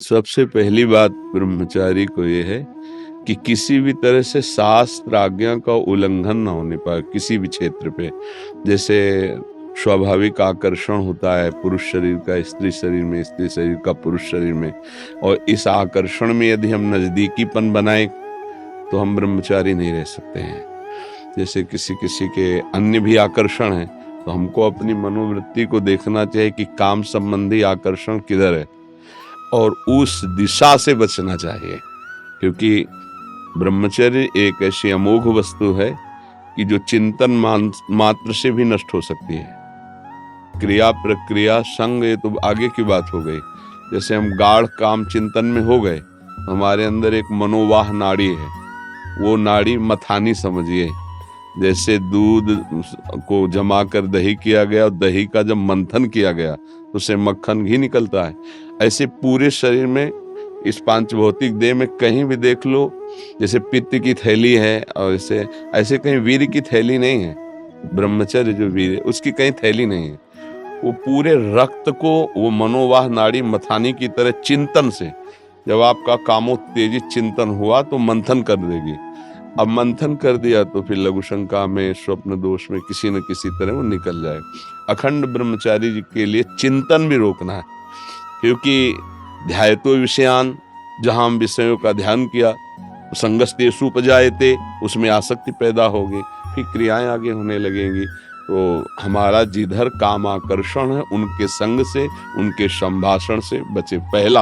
सबसे पहली बात ब्रह्मचारी को ये है कि किसी भी तरह से शास्त्र आज्ञा का उल्लंघन ना होने पाए किसी भी क्षेत्र पे। जैसे स्वाभाविक आकर्षण होता है पुरुष शरीर का स्त्री शरीर में, स्त्री शरीर का पुरुष शरीर में, और इस आकर्षण में यदि हम नजदीकीपन बनाए तो हम ब्रह्मचारी नहीं रह सकते हैं। जैसे किसी किसी के अन्य भी आकर्षण है, तो हमको अपनी मनोवृत्ति को देखना चाहिए कि काम संबंधी आकर्षण किधर है और उस दिशा से बचना चाहिए। क्योंकि ब्रह्मचर्य एक ऐसी अमोघ वस्तु है कि जो चिंतन मात्र से भी नष्ट हो सकती है। क्रिया प्रक्रिया संग ये तो आगे की बात हो गई। जैसे हम गाढ़ काम चिंतन में हो गए, हमारे अंदर एक मनोवाह नाड़ी है, वो नाड़ी मथानी समझिए। जैसे दूध को जमा कर दही किया गया और दही का जब मंथन किया गया तो उससे मक्खन घी निकलता है। ऐसे पूरे शरीर में, इस पांच भौतिक देह में कहीं भी देख लो, जैसे पित्त की थैली है और ऐसे कहीं वीर की थैली नहीं है। ब्रह्मचर्य जो वीर है उसकी कहीं थैली नहीं है। वो पूरे रक्त को वो मनोवाह नाड़ी मथानी की तरह चिंतन से, जब आपका कामोत्तेजित चिंतन हुआ तो मंथन कर देगी। अब मंथन कर दिया तो फिर लघु शंका में, स्वप्न दोष में किसी न किसी तरह वो निकल जाए। अखंड ब्रह्मचारी जी के लिए चिंतन भी रोकना है, क्योंकि ध्यायतो विषयान, जहां हम विषयों का ध्यान किया, संगस्तेषु उपजायते, उसमें आसक्ति पैदा होगी, फिर क्रियाएं आगे होने लगेंगी। तो हमारा जिधर काम आकर्षण है उनके संग से, उनके संभाषण से बचे।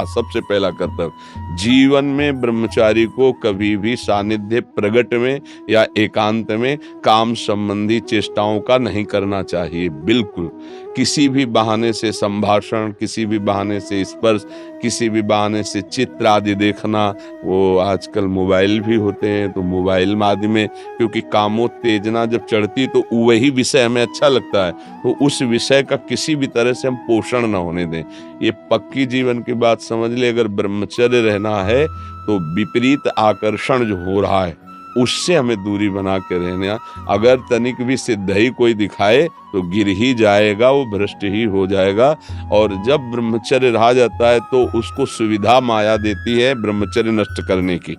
सबसे पहला कर्तव्य जीवन में ब्रह्मचारी को कभी भी सानिध्य प्रगट में या एकांत में काम संबंधी चेष्टाओं का नहीं करना चाहिए। बिल्कुल किसी भी बहाने से संभाषण, किसी भी बहाने से स्पर्श, किसी भी बहाने से चित्र आदि देखना, वो आजकल मोबाइल भी होते हैं तो मोबाइल आदि में, क्योंकि कामोत्तेजना जब चढ़ती तो वही विषय हमें अच्छा लगता है, तो उस विषय का किसी भी तरह से हम पोषण ना होने दें। ये पक्की जीवन की बात समझ ले। अगर ब्रह्मचर्य रहना है तो विपरीत आकर्षण जो हो रहा है उससे हमें दूरी बना के रहना। अगर तनिक भी सिद्धि कोई दिखाए तो गिर ही जाएगा, वो भ्रष्ट ही हो जाएगा। और जब ब्रह्मचर्य रहा जाता है तो उसको सुविधा माया देती है ब्रह्मचर्य नष्ट करने की,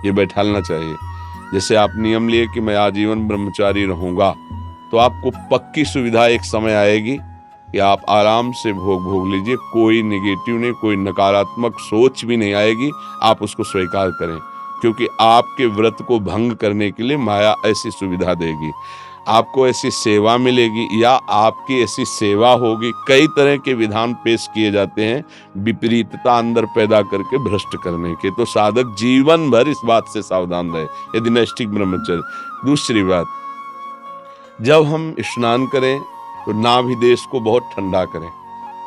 ये बैठालना चाहिए। जैसे आप नियम लिए कि मैं आजीवन ब्रह्मचारी रहूंगा, तो आपको पक्की सुविधा एक समय आएगी कि आप आराम से भोग लीजिए, कोई नेगेटिव नहीं, कोई नकारात्मक सोच भी नहीं आएगी। आप उसको स्वीकार करें, क्योंकि आपके व्रत को भंग करने के लिए माया ऐसी सुविधा देगी। आपको ऐसी सेवा मिलेगी या आपकी ऐसी सेवा होगी। कई तरह के विधान पेश किए जाते हैं विपरीतता अंदर पैदा करके भ्रष्ट करने के। तो साधक जीवन भर इस बात से सावधान रहे यदि नैष्ठिक ब्रह्मचर्य। दूसरी बात, जब हम स्नान करें तो नाभि देश को बहुत ठंडा करें।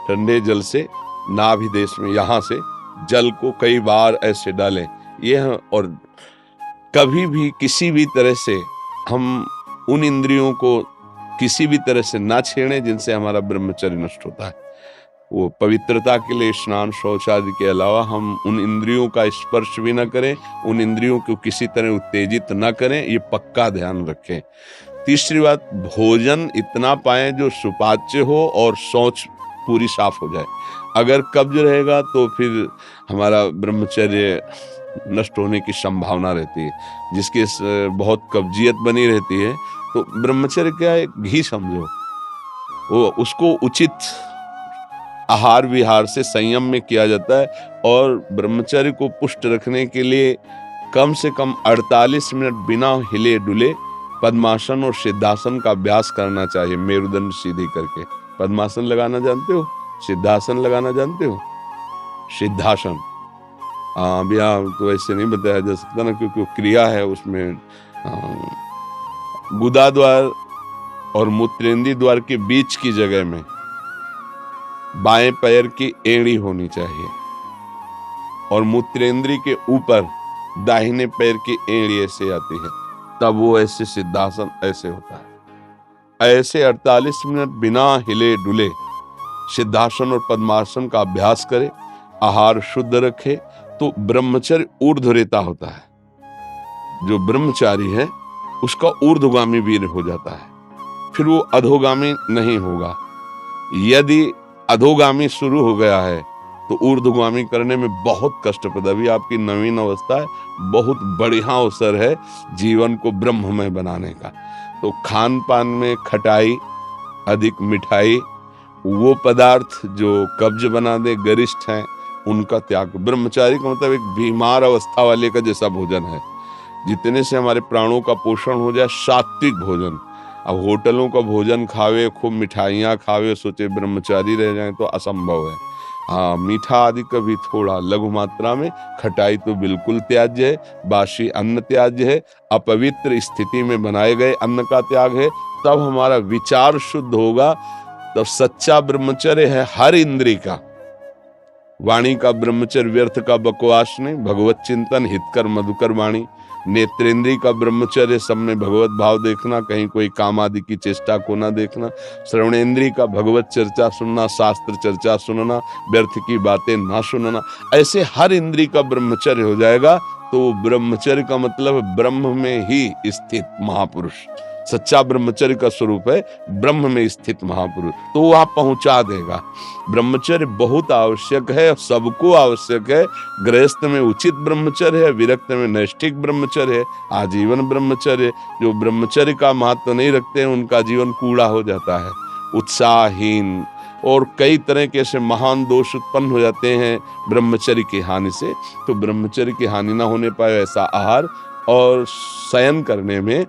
ठंडे जल से नाभि देश में, यहाँ से जल को कई बार ऐसे डालें। और कभी भी किसी भी तरह से हम उन इंद्रियों को किसी भी तरह से ना छेड़ें जिनसे हमारा ब्रह्मचर्य नष्ट होता है। वो पवित्रता के लिए स्नान शौच आदि के अलावा हम उन इंद्रियों का स्पर्श भी ना करें, उन इंद्रियों को किसी तरह उत्तेजित ना करें, ये पक्का ध्यान रखें। तीसरी बात, भोजन इतना पाएं जो सुपाच्य हो और शौच पूरी साफ हो जाए। अगर कब्ज रहेगा तो फिर हमारा ब्रह्मचर्य नष्ट होने की संभावना रहती है। जिसके बहुत कब्जियत बनी रहती है, तो ब्रह्मचर्य क्या है, घी समझो, वो उसको उचित आहार विहार से संयम में किया जाता है। और ब्रह्मचर्य को पुष्ट रखने के लिए कम से कम 48 मिनट बिना हिले डुले पद्मासन और सिद्धासन का अभ्यास करना चाहिए। मेरुदंड सीधी करके पद्मासन लगाना जानते हो, सिद्धासन लगाना जानते हो? सिद्धासन अभी तो ऐसे नहीं बताया जा सकता ना, क्योंकि वो क्रिया है, उसमें गुदा द्वार और मूत्रेंद्रीय द्वार के बीच की जगह में बाएं पैर की एड़ी होनी चाहिए और मूत्रेंद्रीय के ऊपर दाहिने पैर की एड़ी ऐसे आती है, तब वो ऐसे सिद्धासन ऐसे होता है। ऐसे 48 मिनट बिना हिले डुले सिद्धासन और पद्मासन का अभ्यास करे, आहार शुद्ध रखे, तो ब्रह्मचर्य ऊर्ध्वरेता होता है। जो ब्रह्मचारी है उसका ऊर्ध्वगामी वीर हो जाता है, फिर वो अधोगामी नहीं होगा। यदि अधोगामी शुरू हो गया है तो ऊर्ध्वगामी करने में बहुत कष्टप्रद। अभी आपकी नवीन अवस्था है, बहुत बढ़िया अवसर है जीवन को ब्रह्ममय बनाने का। तो खान पान में खटाई, अधिक मिठाई, वो पदार्थ जो कब्ज बना दे, गरिष्ठ हैं, उनका त्याग। ब्रह्मचारी का मतलब एक बीमार अवस्था वाले का जैसा भोजन है, जितने से हमारे प्राणों का पोषण हो जाए, सात्विक भोजन। अब होटलों का भोजन खावे, खूब मिठाइयाँ खावे, सोचे ब्रह्मचारी रह जाए तो असंभव है। हाँ, मीठा आदि कभी थोड़ा लघु मात्रा में, खटाई तो बिल्कुल त्याज्य है, बासी अन्न त्याज्य है, अपवित्र स्थिति में बनाए गए अन्न का त्याग है। तब हमारा विचार शुद्ध होगा, तब सच्चा ब्रह्मचर्य है हर इंद्री का। वाणी का ब्रह्मचर्य व्यर्थ का बकवास नहीं, भगवत चिंतन, हितकर मधुकर वाणी। नेत्रेंद्री का ब्रह्मचर्य सब में भगवत भाव देखना, कहीं कोई काम आदि की चेष्टा को ना देखना। श्रवणेंद्री का भगवत चर्चा सुनना, शास्त्र चर्चा सुनना, व्यर्थ की बातें ना सुनना। ऐसे हर इंद्री का ब्रह्मचर्य हो जाएगा। तो ब्रह्मचर्य का मतलब ब्रह्म में ही स्थित महापुरुष। सच्चा ब्रह्मचर्य का स्वरूप है ब्रह्म में स्थित महापुरुष, तो वो आप पहुंचा देगा। ब्रह्मचर्य बहुत आवश्यक है, सबको आवश्यक है। गृहस्थ में उचित ब्रह्मचर्य है, विरक्त में नैष्ठिक ब्रह्मचर्य है, आजीवन ब्रह्मचर्य। जो ब्रह्मचर्य का महत्व नहीं रखते हैं उनका जीवन कूड़ा हो जाता है, उत्साहहीन, और कई तरह के ऐसे महान दोष उत्पन्न हो जाते हैं ब्रह्मचर्य की हानि से। तो ब्रह्मचर्य की हानि ना होने पाए ऐसा आहार, और शयन करने में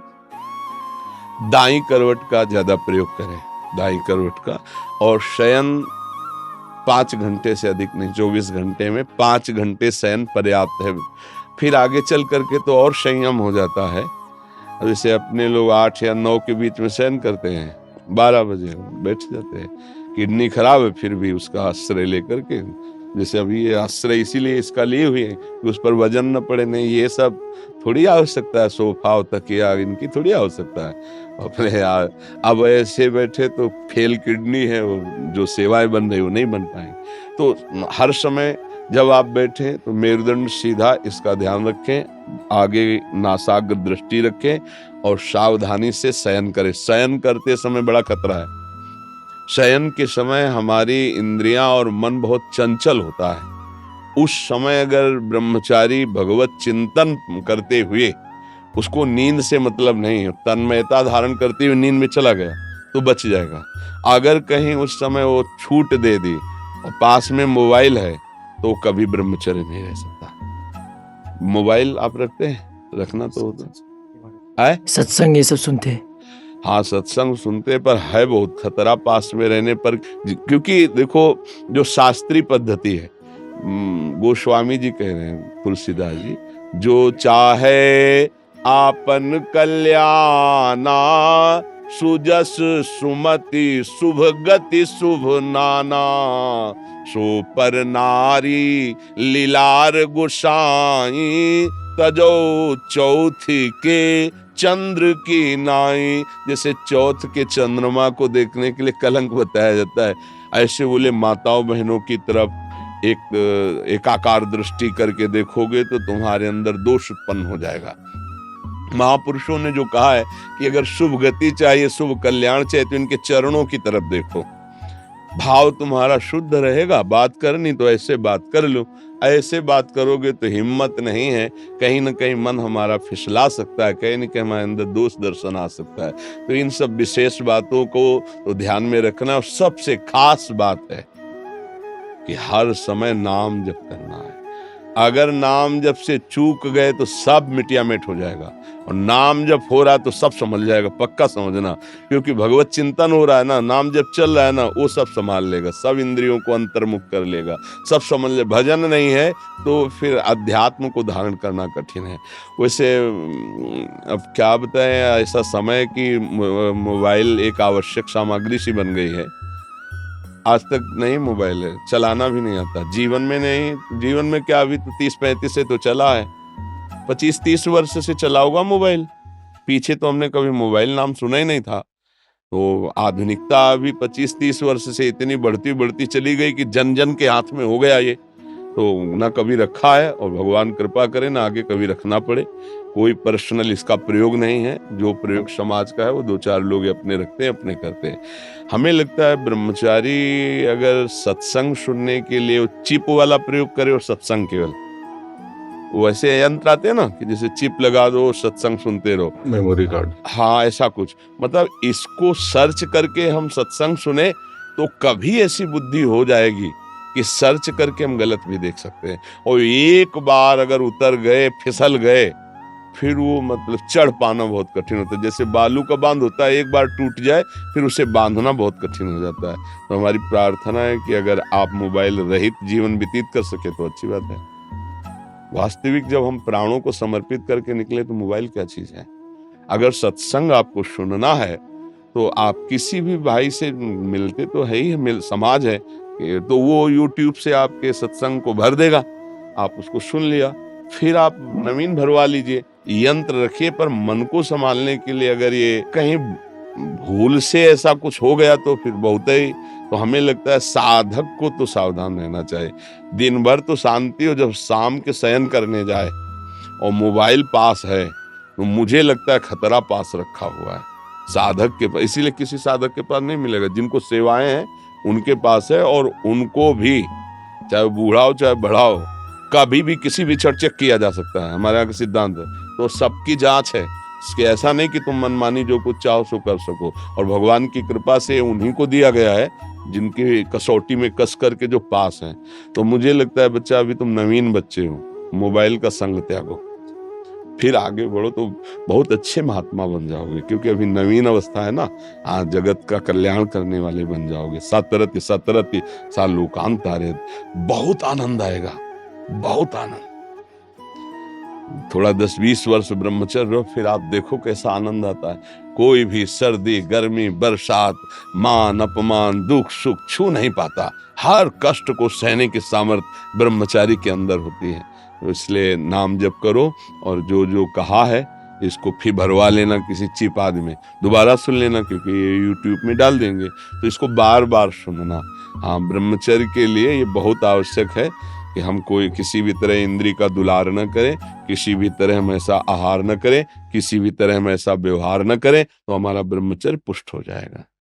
दाईं करवट का ज्यादा प्रयोग करें, दाईं करवट का। और शयन 5 घंटे से अधिक नहीं, 24 घंटे में 5 घंटे शयन पर्याप्त है। फिर आगे चल करके तो और संयम हो जाता है। जैसे अपने लोग 8 या 9 के बीच में शयन करते हैं, 12 बजे बैठ जाते हैं। किडनी खराब है फिर भी उसका आश्रय लेकर के, जैसे अभी ये आश्रय इसीलिए इसका लिए हुए हैं कि उस पर वजन न पड़े। नहीं, ये सब थोड़ी आवश्यकता है, सोफा और तकिया इनकी थोड़ी आवश्यकता है अपने यार। अब ऐसे बैठे तो फेल किडनी है, वो जो सेवाएं बन रही वो नहीं बन पाएंगी। तो हर समय जब आप बैठे तो मेरुदंड सीधा, इसका ध्यान रखें, आगे नासाग्र दृष्टि रखें और सावधानी से शयन करें। शयन करते समय बड़ा खतरा है। शयन के समय हमारी इंद्रियां और मन बहुत चंचल होता है। उस समय अगर ब्रह्मचारी भगवत चिंतन करते हुए, उसको नींद से मतलब नहीं है, तन्मयता धारण करते हुए नींद में चला गया तो बच जाएगा। अगर कहीं उस समय वो छूट दे दी और पास में मोबाइल है तो कभी ब्रह्मचर्य नहीं रह सकता। मोबाइल आप रखते हैं? रखना तो होता है। सत्संग ये सब सुनते हैं? हाँ, सत्संग सुनते, पर है बहुत खतरा पास में रहने पर। क्योंकि देखो, जो शास्त्रीय पद्धति है, गोस्वामी जी कह रहे हैं, तुलसीदास जी, जो चाहे आपन कल्याणा, सुजस सुमति शुभ गति शुभ नाना, सो पर नारी लीलार गोसाई, तजो चौथी के चंद्र की नाई। जैसे चौथ के चंद्रमा को देखने के लिए कलंक बताया जाता है, ऐसे बोले माताओं बहनों की तरफ एकाकार दृष्टि करके देखोगे तो तुम्हारे अंदर दोष उत्पन्न हो जाएगा। महापुरुषों ने जो कहा है कि अगर शुभ गति चाहिए, शुभ कल्याण चाहिए, तो इनके चरणों की तरफ देखो। भाव तुम्हारा शुद्ध रहेगा। बात करनी तो ऐसे बात कर लो, ऐसे बात करोगे तो हिम्मत नहीं है, कहीं ना कहीं मन हमारा फिसला सकता है, कहीं ना कहीं हमारे अंदर दोष दर्शन आ सकता है। तो इन सब विशेष बातों को तो ध्यान में रखना। और सबसे खास बात है कि हर समय नाम जप करना है। अगर नाम जप से चूक गए तो सब मिटिया मिट हो जाएगा, और नाम जप हो रहा है तो सब समझ जाएगा, पक्का समझना। क्योंकि भगवत चिंतन हो रहा है ना, नाम जप चल रहा है ना, वो सब संभाल लेगा, सब इंद्रियों को अंतर्मुख कर लेगा, सब समझ ले। भजन नहीं है तो फिर अध्यात्म को धारण करना कठिन है। वैसे अब क्या बताएं, ऐसा समय कि मोबाइल एक आवश्यक सामग्री सी बन गई है। आज तक नहीं मोबाइल है, चलाना भी नहीं आता, जीवन में नहीं। जीवन में क्या, अभी तो 30-35 से तो चला है, 25-30 वर्ष से चला होगा मोबाइल। पीछे तो हमने कभी मोबाइल नाम सुना ही नहीं था। तो आधुनिकता अभी 25-30 वर्ष से इतनी बढ़ती बढ़ती चली गई कि जन जन के हाथ में हो गया ये। तो ना कभी रखा है, और भगवान कृपा करे ना आगे कभी रखना पड़े। कोई पर्सनल इसका प्रयोग नहीं है, जो प्रयोग समाज का है वो 2-4 लोग अपने रखते हैं, अपने करते हैं। हमें लगता है ब्रह्मचारी अगर सत्संग सुनने के लिए वो चिप वाला प्रयोग करे और सत्संग केवल, वैसे यंत्र आते हैं ना कि जैसे चिप लगा दो सत्संग सुनते रहो, मेमोरी कार्ड। हाँ ऐसा कुछ, मतलब इसको सर्च करके हम सत्संग सुने तो कभी ऐसी बुद्धि हो जाएगी कि सर्च करके हम गलत भी देख सकते हैं। और एक बार अगर उतर गए, फिसल गए, फिर वो मतलब चढ़ पाना बहुत कठिन होता है। जैसे बालू का बांध होता है, एक बार टूट जाए फिर उसे बांधना बहुत कठिन हो जाता है। तो हमारी प्रार्थना है कि अगर आप मोबाइल रहित जीवन व्यतीत कर सके तो अच्छी बात है। वास्तविक जब हम प्राणों को समर्पित करके निकले तो मोबाइल क्या चीज है। अगर सत्संग आपको सुनना है तो आप किसी भी भाई से मिलते तो है ही, समाज है तो वो यूट्यूब से आपके सत्संग को भर देगा, आप उसको सुन लिया, फिर आप नवीन भरवा लीजिए। यंत्र रखिए, पर मन को संभालने के लिए अगर ये कहीं भूल से ऐसा कुछ हो गया तो फिर बहुत ही, तो हमें लगता है साधक को तो सावधान रहना चाहिए। दिन भर तो शांति हो, जब शाम के शयन करने जाए और मोबाइल पास है तो मुझे लगता है खतरा पास रखा हुआ है साधक के पास। इसीलिए किसी साधक के पास नहीं मिलेगा, जिनको सेवाएं हैं उनके पास है, और उनको भी चाहे बूढ़ा हो चाहे बड़ा हो, कभी भी किसी भी क्षण चेक किया जा सकता है। हमारे यहाँ का सिद्धांत है, तो सबकी जांच है। इसके ऐसा नहीं कि तुम मनमानी जो कुछ चाहो सो कर सको, और भगवान की कृपा से उन्हीं को दिया गया है जिनकी कसौटी में कस करके जो पास हैं। तो मुझे लगता है बच्चा, अभी तुम नवीन बच्चे हो, मोबाइल का संग त्यागो, फिर आगे बढ़ो तो बहुत अच्छे महात्मा बन जाओगे, क्योंकि अभी नवीन अवस्था है ना। आज जगत का कल्याण करने वाले बन जाओगे। सतरति सतरति सा लोकांतारे, बहुत आनंद आएगा, बहुत आनंद। थोड़ा 10-20 वर्ष ब्रह्मचर्य रहो, फिर आप देखो कैसा आनंद आता है। कोई भी सर्दी गर्मी बरसात मान अपमान दुख सुख छू नहीं पाता। हर कष्ट को सहने की सामर्थ्य ब्रह्मचारी के अंदर होती है। तो इसलिए नाम जप करो, और जो जो कहा है इसको फिर भरवा लेना किसी चिप आदि में, दोबारा सुन लेना, क्योंकि ये यूट्यूब में डाल देंगे, तो इसको बार बार सुनना। हाँ, ब्रह्मचर्य के लिए ये बहुत आवश्यक है कि हम कोई किसी भी तरह इंद्री का दुलार न करें, किसी भी तरह हम ऐसा आहार न करें, किसी भी तरह हम ऐसा व्यवहार न करें, तो हमारा ब्रह्मचर्य पुष्ट हो जाएगा।